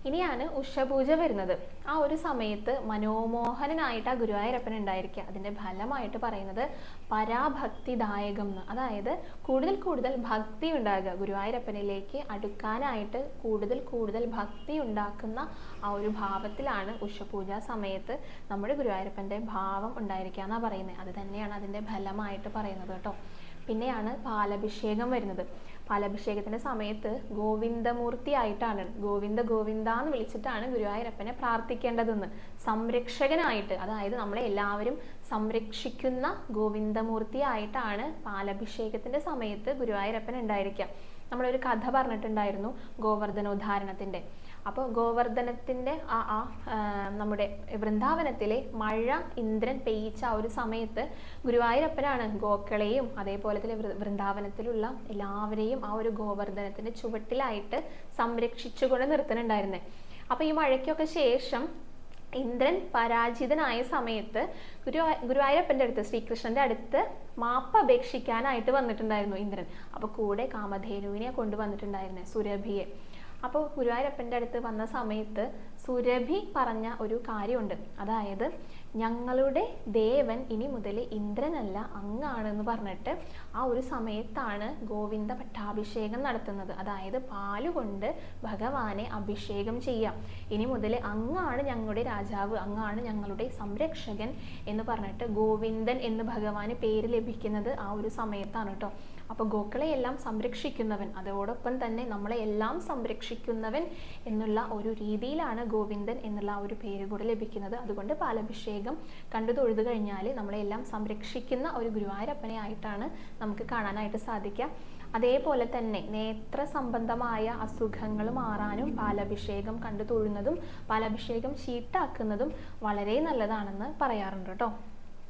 ഇനിയാണ് ഉഷപൂജ വരുന്നത്. ആ ഒരു സമയത്ത് മനോമോഹനനായിട്ട് ആ ഗുരുവായൂരപ്പൻ ഉണ്ടായിരിക്കുക. അതിൻ്റെ ഫലമായിട്ട് പറയുന്നത് പരാഭക്തിദായകം എന്ന്, അതായത് കൂടുതൽ കൂടുതൽ ഭക്തി ഉണ്ടാകുക, ഗുരുവായൂരപ്പനിലേക്ക് അടുക്കാനായിട്ട് കൂടുതൽ കൂടുതൽ ഭക്തി ഉണ്ടാക്കുന്ന ആ ഒരു ഭാവത്തിലാണ് ഉഷപൂജ സമയത്ത് നമ്മുടെ ഗുരുവായൂരപ്പൻ്റെ ഭാവം ഉണ്ടായിരിക്കുക എന്നാണ് പറയുന്നത്. അത് തന്നെയാണ് അതിൻ്റെ ഫലമായിട്ട് പറയുന്നത് കേട്ടോ. പിന്നെയാണ് പാലഭിഷേകം വരുന്നത്. പാലഭിഷേകത്തിൻ്റെ സമയത്ത് ഗോവിന്ദമൂർത്തി ആയിട്ടാണ്, ഗോവിന്ദ ഗോവിന്ദ എന്ന് വിളിച്ചിട്ടാണ് ഗുരുവായൂരപ്പനെ പ്രാർത്ഥിക്കേണ്ടതെന്ന്. സംരക്ഷകനായിട്ട്, അതായത് നമ്മളെ എല്ലാവരും സംരക്ഷിക്കുന്ന ഗോവിന്ദമൂർത്തി ആയിട്ടാണ് പാലഭിഷേകത്തിൻ്റെ സമയത്ത് ഗുരുവായൂരപ്പൻ ഉണ്ടായിരിക്കുക. നമ്മളൊരു കഥ പറഞ്ഞിട്ടുണ്ടായിരുന്നു ഗോവർദ്ധനോദ്ധാരണത്തിൻ്റെ. അപ്പോൾ ഗോവർദ്ധനത്തിൻ്റെ നമ്മുടെ വൃന്ദാവനത്തിലെ മഴ ഇന്ദ്രൻ പെയ്യിച്ച ആ ഒരു സമയത്ത് ഗുരുവായൂരപ്പനാണ് ഗോക്കളെയും അതേപോലെ തന്നെ വൃന്ദാവനത്തിലുള്ള എല്ലാവരെയും ആ ഒരു ഗോവർദ്ധനത്തിൻ്റെ ചുവട്ടിലായിട്ട് സംരക്ഷിച്ചുകൊണ്ട് നിർത്തുന്നുണ്ടായിരുന്നത്. അപ്പോൾ ഈ മഴയ്ക്കൊക്കെ ശേഷം ഇന്ദ്രൻ പരാജിതനായ സമയത്ത് ഗുരുവായൂരപ്പൻ്റെ അടുത്ത്, ശ്രീകൃഷ്ണന്റെ അടുത്ത് മാപ്പ് അപേക്ഷിക്കാനായിട്ട് വന്നിട്ടുണ്ടായിരുന്നു ഇന്ദ്രൻ. അപ്പോൾ കൂടെ കാമധേനുവിനെ കൊണ്ടുവന്നിട്ടുണ്ടായിരുന്നത്, സുരഭിയെ. അപ്പോൾ ഗുരുവായൂരപ്പൻ്റെ അടുത്ത് വന്ന സമയത്ത് സുരഭി പറഞ്ഞ ഒരു കാര്യമുണ്ട്. അതായത് ഞങ്ങളുടെ ദേവൻ ഇനി മുതൽ ഇന്ദ്രനല്ല അങ്ങാണെന്ന് പറഞ്ഞിട്ട് ആ ഒരു സമയത്താണ് ഗോവിന്ദ പട്ടാഭിഷേകം നടത്തുന്നത്. അതായത് പാലുകൊണ്ട് ഭഗവാനെ അഭിഷേകം ചെയ്യാം. ഇനി മുതൽ അങ്ങാണ് ഞങ്ങളുടെ രാജാവ്, അങ്ങാണ് ഞങ്ങളുടെ സംരക്ഷകൻ എന്ന് പറഞ്ഞിട്ട് ഗോവിന്ദൻ എന്ന് ഭഗവാന് പേര് ലഭിക്കുന്നത് ആ ഒരു സമയത്താണ് കേട്ടോ. അപ്പോൾ ഗോക്കളെയെല്ലാം സംരക്ഷിക്കുന്നവൻ, അതോടൊപ്പം തന്നെ നമ്മളെ എല്ലാം സംരക്ഷിക്കുന്നവൻ എന്നുള്ള ഒരു രീതിയിലാണ് ഗോവിന്ദൻ എന്നുള്ള ആ ഒരു പേര് കൂടെ ലഭിക്കുന്നത്. അതുകൊണ്ട് പാലഭിഷേകം കണ്ടു തൊഴുതു കഴിഞ്ഞാൽ നമ്മളെല്ലാം സംരക്ഷിക്കുന്ന ഒരു ഗുരുവായൂരപ്പനെ ആയിട്ടാണ് നമുക്ക് കാണാനായിട്ട് സാധിക്കുക. അതേപോലെ തന്നെ നേത്ര സംബന്ധമായ അസുഖങ്ങൾ മാറാനും പാലഭിഷേകം കണ്ടു തൊഴുന്നതും പാലഭിഷേകം ചീട്ടാക്കുന്നതും വളരെ നല്ലതാണെന്ന് പറയാറുണ്ട് കേട്ടോ.